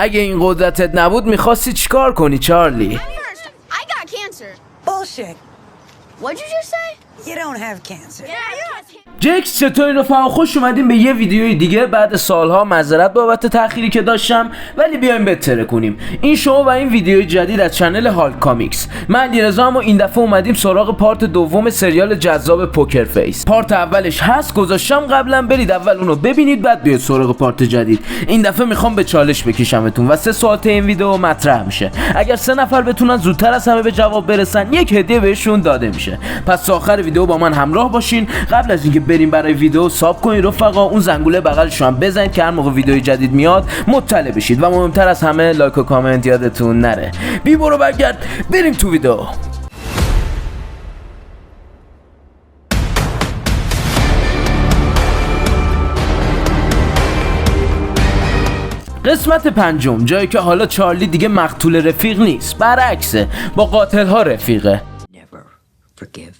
اگه این قدرتت نبود میخواستی چیکار کنی چارلی؟ I got cancer. Bullshit. What'd you just say? You don't have cancer. جکس چطورین رفقا؟ خوش اومدیم به یه ویدیوی دیگه بعد سالها. معذرت بابت تأخیری که داشتم، ولی بیایم بهتره کنیم. این شو و این ویدیوی جدید از چنل هالک کامیکس. من علیرضا ام و این دفعه اومدیم سراغ پارت دوم سریال جذاب پوکر فیس. پارت اولش هست گذاشتم قبلا، برید اول اونو ببینید بعد بیاید سراغ پارت جدید. این دفعه میخوام به چالش بکشمتون و 3 ساعت این ویدیو مطرح میشه. اگر 3 نفر بتونن زودتر از همه به جواب برسن یک هدیه بهشون داده میشه. پس تا آخر ویدیو با من همراه باشین. قبل از اینکه بریم برای ویدیو ساب کنید رفقا، اون زنگوله بغلش هم بزنید که هر موقع ویدیو جدید میاد مطلع بشید و مهمتر از همه لایک و کامنت یادتون نره. بی برو برگرد بریم تو ویدیو. قسمت 5، جایی که حالا چارلی دیگه مقتول رفیق نیست، برعکسه با قاتل ها رفیقه. Never forgive.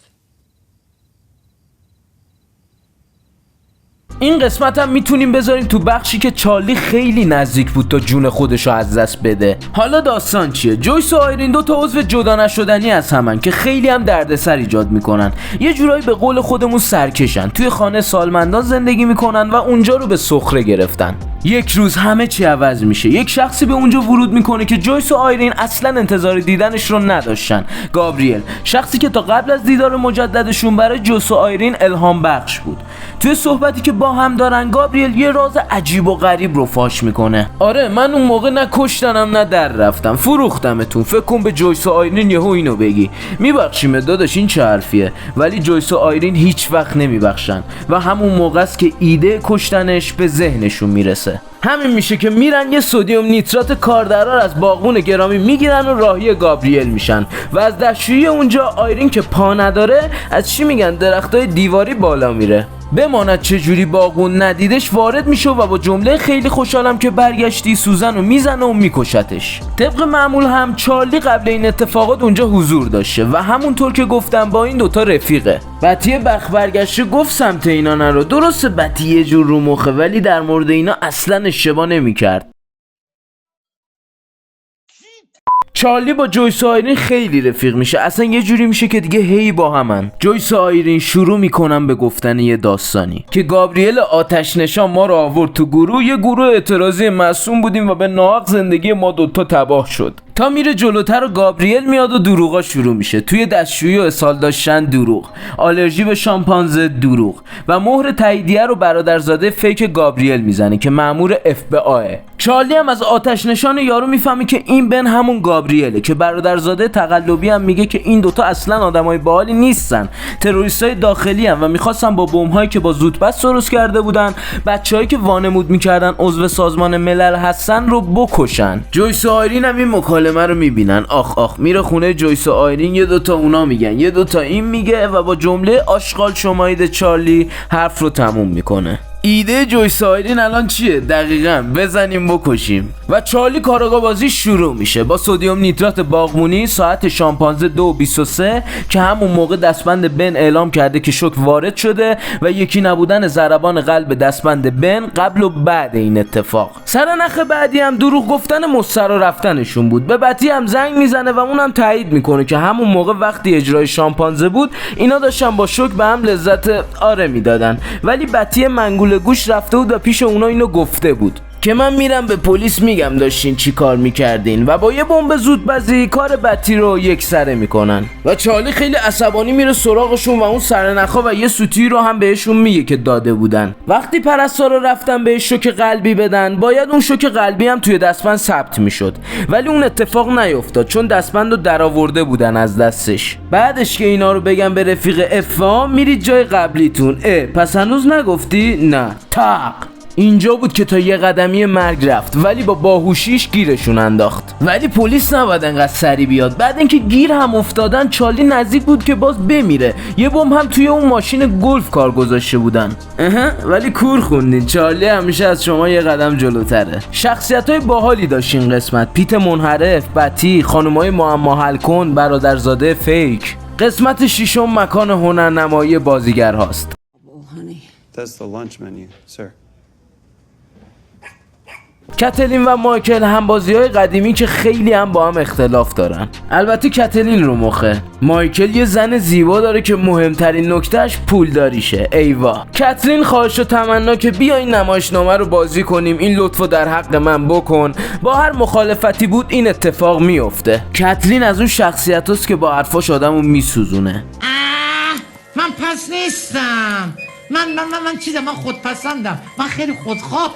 این قسمت هم میتونیم بذاریم تو بخشی که چارلی خیلی نزدیک بود تا جون خودشو از دست بده. حالا داستان چیه؟ جویس و آیرین دو تا عضو جدا نشدنی از همن که خیلی هم دردسر ایجاد میکنن. یه جورایی به قول خودمون سرکشن، توی خانه سالمندان زندگی میکنن و اونجا رو به سخره گرفتن. یک روز همه چی عوض میشه. یک شخصی به اونجا ورود میکنه که جویس و آیرین اصلا انتظار دیدنش رو نداشتن. گابریل، شخصی که تا قبل از دیدار مجددشون برای جویس و آیرین الهام بخش بود. توی صحبتی که با هم دارن گابریل یه راز عجیب و غریب رو فاش میکنه. آره من اون موقع نه کشتنم نه در رفتم، فروختمتون. فکر کن به جویس و آیرین یهو اینو بگی. میبخشیم داداش این چه حرفیه؟ ولی جویس و آیرین هیچ وقت نمیبخشن و همون موقع است که ایده کشتنش به ذهنشون میرسه. همین میشه که میرن یه سدیم نیترات کاردرار از باغون گرامی میگیرن و راهی گابریل میشن و از دستشویی اونجا آیرین که پا نداره از چی میگن درختای دیواری بالا میره. بماند چجوری باغون ندیدش وارد میشه و با جمله خیلی خوشحالم که برگشتی سوزن رو میزنه و میکشتش. طبق معمول هم چارلی قبل این اتفاقات اونجا حضور داشته و همونطور که گفتم با این دوتا رفیقه. بتی بخ برگشته گفت سمت اینا نرو. درسته بتی یه جور رو مخه ولی در مورد اینا اصلا اشتباه نمیکرد. چارلی با جویس و آیرین خیلی رفیق میشه، اصلا یه جوری میشه که دیگه هی با همن. جویس و آیرین شروع میکنن به گفتن یه داستانی که گابریل آتش نشان ما رو آورد تو گروه. یه گروه اعتراضی معصوم بودیم و به ناحق زندگی ما دوتا تباه شد. تا میره جلوتر و گابریل میاد و دروغا شروع میشه. توی دستشویی و اسهال داشتن دروغ، آلرژی به شامپانزه دروغ و مهر تاییدیه رو برادرزاده فیک گابریل میزنه که مأمور FBI. چارلی هم از آتش نشان یارو میفهمه که این بن همون گابریله که برادرزاده تقلبی هم میگه که این دوتا اصلا آدمای باحالی نیستن، تروریستای داخلی ان و میخواستن با بمب‌هایی که با زودپس درست کرده بودن بچه‌هایی که وانمود میکردن عضو سازمان ملل هستن رو بکشن. جویس و آیرین هم این مکالمه رو میبینن. آخ میره خونه جویس و آیرین، یه دوتا اونا میگن یه دوتا این میگه و با جمله آشغال شمایید چارلی حرف رو تموم میکنه. ایده جویس و آیرین الان چیه؟ دقیقاً بزنیم بکشیم. و چارلی کاراگاه بازی شروع میشه با سدیم نیترات باغبونی. ساعت شامپانزه 2:23 که همون موقع دستبند بن اعلام کرده که شوک وارد شده و یکی نبودن ضربان قلب دستبند بن قبل و بعد این اتفاق. سرنخ بعدی هم دروغ گفتن مستر رفتنشون بود. به بتی هم زنگ میزنه و اونم تایید میکنه که همون موقع وقتی اجرای شامپانزه بود اینا داشتن با شوک به هم لذت آره میدادن، ولی بتی منگول گوش رفته بود و پیش اونا اینو گفته بود که من میرم به پلیس میگم داشتین چی کار میکردین و با یه بمب زودبازی کار بتی رو یک سره میکنن. و چارلی خیلی عصبانی میره سراغشون و اون سرنخا و یه سوتی رو هم بهشون میگه که داده بودن. وقتی پرستارا رفتن بهش شوک قلبی بدن باید اون شوک قلبی هم توی دستبند ثبت میشد، ولی اون اتفاق نیفتاد چون دستبند رو درآورده بودن از دستش. بعدش که اینا رو بگم به رفیق افا میرید جای قبلیتون. پس هنوز نگفتی؟ نه. تاق اینجا بود که تا یه قدمی مرگ رفت ولی با باهوشیش گیرشون انداخت. ولی پلیس نباید انقدر سری بیاد. بعد اینکه گیر هم افتادن چارلی نزدیک بود که باز بمیره. یه بمب هم توی اون ماشین گلف کار گذاشته بودن. ولی کور خوندین. چارلی همیشه از شما یه قدم جلوتره. شخصیت‌های باحالی داشت این قسمت. پیت منحرف، بتی، خانم‌های معما حل کن، برادرزاده فیک. قسمت 6 مکان هنرنمایی بازیگر هاست. That's the lunch menu, sir. کتلین و مایکل هم بازی‌های قدیمی که خیلی هم با هم اختلاف دارن. البته کتلین رو مخه. مایکل یه زن زیبا داره که مهمترین نکتهش پولداریشه. ایوا. کتلین خواهش و تمنا که بیا این نمایشنامه رو بازی کنیم، این لطفو در حق من بکن. با هر مخالفتی بود این اتفاق میفته. کتلین از اون شخصیتاست که با حرفاش آدمو میسوزونه. من پس نیستم. من چیزم، من خودپسندم، من خیلی خودخواه.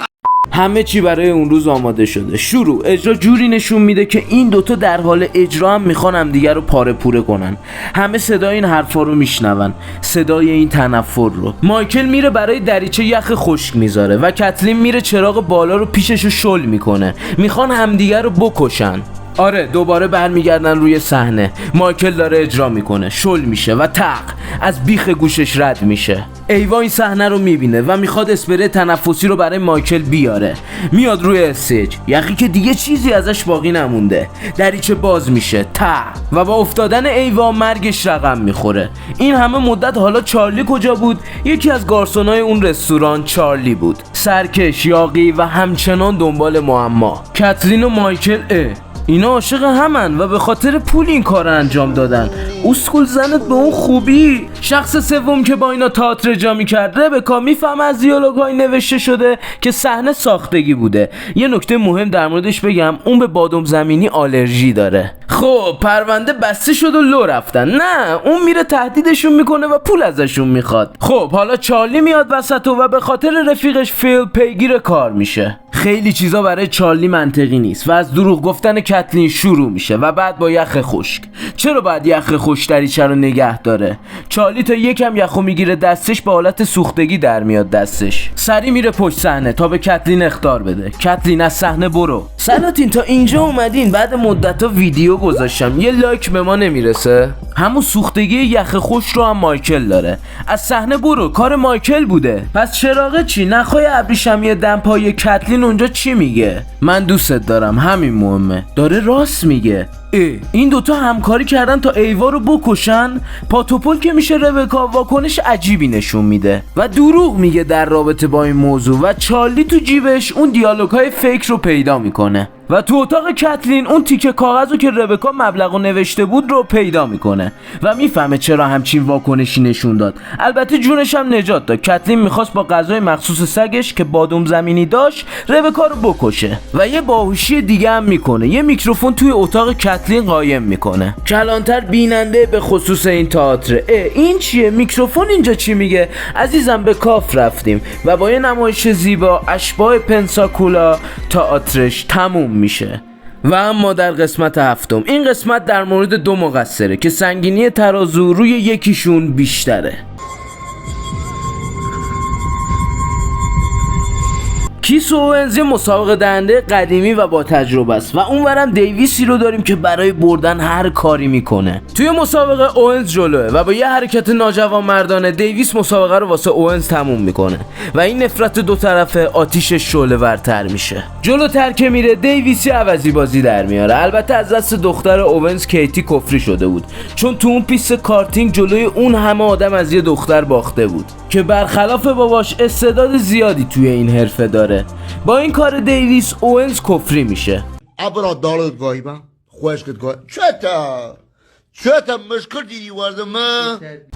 همه چی برای اون روز آماده شده. شروع اجرا جوری نشون میده که این دوتا در حال اجرا هم میخوان هم دیگر رو پاره پوره کنن. همه صدای این حرفا رو میشنون، صدای این تنفر رو. مایکل میره برای دریچه یخ خشک میذاره و کتلین میره چراغ بالا رو پیشش رو شل میکنه. میخوان همدیگر رو بکشن. آره، دوباره برمیگردن روی صحنه. مایکل داره اجرا میکنه، شل میشه و تق از بیخ گوشش رد میشه. ایوا این صحنه رو میبینه و میخواد اسپری تنفسی رو برای مایکل بیاره. میاد روی استیج، یخی که دیگه چیزی ازش باقی نمونده. دریچه باز میشه، تق، و با افتادن ایوا مرگش رقم میخوره. این همه مدت حالا چارلی کجا بود؟ یکی از گارسونای اون رستوران چارلی بود، سرکش، یاغی و همچنان دنبال معما. کتلین و مایکل اینا عاشق همن و به خاطر پول این کار انجام دادن. اسکول زنت به اون خوبی. شخص سوم که با اینا تئاتر اجرا می‌کرد، ربکا، میفهمه از دیالوگ‌های نوشته شده که صحنه ساختگی بوده. یه نکته مهم در موردش بگم، اون به بادام زمینی آلرژی داره. خب پرونده بسته شد و لو رفتن. نه، اون میره تهدیدشون میکنه و پول ازشون میخواد. خب حالا چارلی میاد وسط و به خاطر رفیقش فیل پیگیر کار میشه. خیلی چیزا برای چارلی منطقی نیست و از دروغ گفتن کتلین شروع میشه و بعد با یخ خشک. چرا باید یخ خشک دریچه رو نگه داره؟ چارلی تا یکم یخو میگیره دستش به حالت سوختگی در میاد دستش. سری میره پشت صحنه تا به کتلین اخطار بده. کتلین از صحنه برو. سلاتین تا اینجا اومدین، بعد مدت‌ها ویدیو گذاشتم، یه لایک به ما نمیرسه؟ همون سوختگی یخ خشک رو هم مایکل داره. از صحنه برو، کار مایکل بوده. پس چراغه چی؟ نخای ابریشمی دمپای کتلین اونجا چی میگه؟ من دوستت دارم، همین مهمه. داره راست میگه. این دوتا همکاری کردن تا ایوا رو بکشن. پاتوپل که میشه ربکا واکنش عجیبی نشون میده و دروغ میگه در رابطه با این موضوع و چارلی تو جیبش اون دیالوگ‌های فیک رو پیدا میکنه و تو اتاق کتلین اون تیکه کاغذ رو که ربکا مبلغو نوشته بود رو پیدا میکنه و میفهمه چرا همچین واکنشی نشون داد. البته جونش هم نجات داد. کتلین میخواست با غذای مخصوص سگش که بادام زمینی داشت ربکا رو بکشه و یه باهوشی دیگه هم میکنه. یه میکروفون توی اتاق کتلین قایم میکنه. کلانتر بیننده به خصوص این تئاتر. این چیه؟ میکروفون اینجا چی میگه؟ عزیزم به کاف رفتیم و با یه نمایش زیبا اشباح پنساکولا تئاترش تموم میشه. و اما در قسمت هفتم، این قسمت در مورد دو مقصره که سنگینی ترازو روی یکیشون بیشتره. کیس اوونز مسابقه دهنده قدیمی و با تجربه است و اونورم دیویسی رو داریم که برای بردن هر کاری میکنه. توی مسابقه اوونز جلوه و با یه حرکت ناجوانمردانه دیویس مسابقه رو واسه اوونز تموم میکنه و این نفرت دو طرفه آتیش شعله ورتر میشه. جلوتر که میره دیویسی عوضی بازی در میاره. البته از دست دختر اوونز کیتی کفری شده بود، چون تو اون پیست کارتینگ جلوی اون همه آدم از یه دختر باخته بود که برخلاف باباش استعداد زیادی توی این حرفه داره. با این کار دیویس اوونز کفری میشه. ابرا دارت گایبم خوشگت گای چتا مشکل دیدی وردم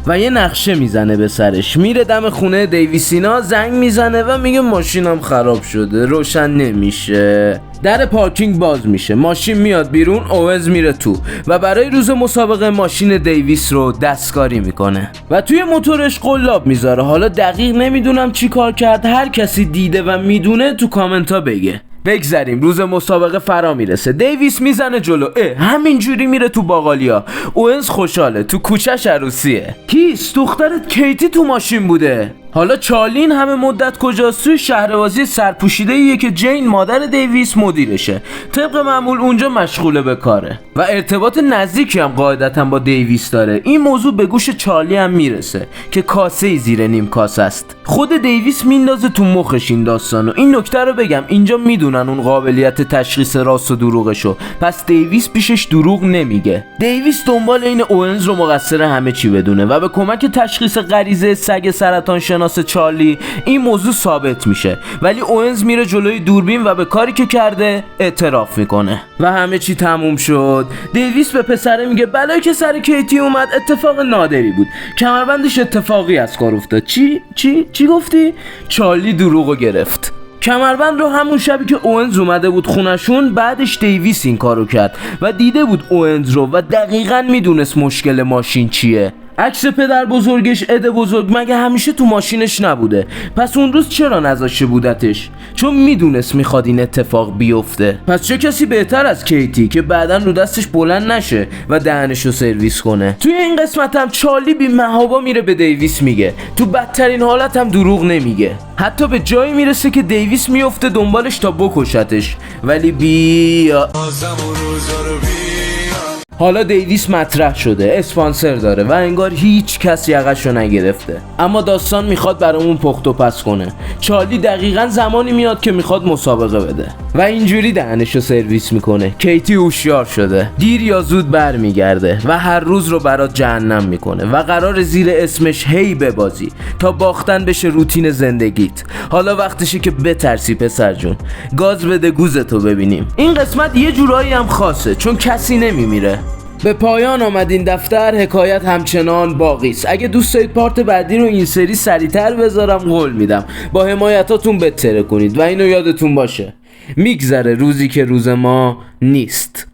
و یه نقشه میزنه به سرش. میره دم خونه دیویسینا زنگ میزنه و میگه ماشینم خراب شده، روشن نمیشه. در پارکینگ باز میشه، ماشین میاد بیرون، اوونز میره تو و برای روز مسابقه ماشین دیویس رو دستکاری میکنه و توی موتورش قلاب میذاره. حالا دقیق نمیدونم چی کار کرد، هر کسی دیده و میدونه تو کامنت ها بگه. بگذریم، روز مسابقه فرا میرسه. دیویس میزنه جلو، همینجوری میره تو باقالیا. اوونز خوشحاله، تو کوچه‌ش عروسیه. کیس؟ دخترت کیتی تو ماشین بوده. حالا چارلی این همه مدت کجاست؟ توی شهربازی سرپوشیده‌ایه که جین مادر دیویس مدیرشه. طبق معمول اونجا مشغوله به کاره و ارتباط نزدیکی هم قاعدتاً با دیویس داره. این موضوع به گوش چارلی هم میرسه که کاسه‌ای زیر نیم کاسه است. خود دیویس میندازه تو مخش این داستانو. این نکته رو بگم، اینجا میدونن اون قابلیت تشخیص راست و دروغشو، پس دیویس پیشش دروغ نمیگه. دیویس دنبال این اوونز رو مقصر همه چی بدونه و به کمک تشخیص غریزه سگ سرطان روانشناس چارلی این موضوع ثابت میشه، ولی اوئنز میره جلوی دوربین و به کاری که کرده اعتراف میکنه و همه چی تموم شد. دیویس به پسره میگه بلایی که سر کیتی اومد اتفاق نادری بود، کمربندش اتفاقی از کار افتاد. چی گفتی؟ چارلی دروغو گرفت. کمربند رو همون شبی که اوئنز اومده بود خونشون بعدش دیویس این کارو کرد و دیده بود اوئنز رو و دقیقاً میدونست مشکل ماشین چیه. عکس پدر بزرگش اد بزرگ مگه همیشه تو ماشینش نبوده؟ پس اون روز چرا نذاشته بودتش؟ چون میدونست میخواد این اتفاق بیفته. پس چه کسی بهتر از کیتی که بعداً رو دستش بلند نشه و دهنشو سرویس کنه. توی این قسمت هم چارلی بی محابا میره به دیویس میگه، تو بدترین حالت هم دروغ نمیگه. حتی به جایی میرسه که دیویس میفته دنبالش تا بکشتش، ولی بیا حالا دیویس مطرح شده، اسپانسر داره و انگار هیچ کس یقشو نگرفته. اما داستان میخواد برامون پخت و پس کنه. چارلی دقیقاً زمانی میاد که میخواد مسابقه بده و اینجوری دهنشو سرویس میکنه. کیتی هوشیار شده، دیر یا زود برمیگرده و هر روز رو برات جهنم میکنه و قرار زیر اسمش هی ببازی تا باختن بشه روتین زندگیت. حالا وقتشه که بترسی پسر جون، گاز بده گوزتو ببینیم. این قسمت یه جورایی هم خاصه چون کسی نمیمیره. به پایان آمد این دفتر، حکایت همچنان باقی است. اگه دوست دارید پارت بعدی رو این سری سریعتر بذارم قول میدم با حمایتاتون بتره کنید و اینو یادتون باشه میگذره روزی که روز ما نیست.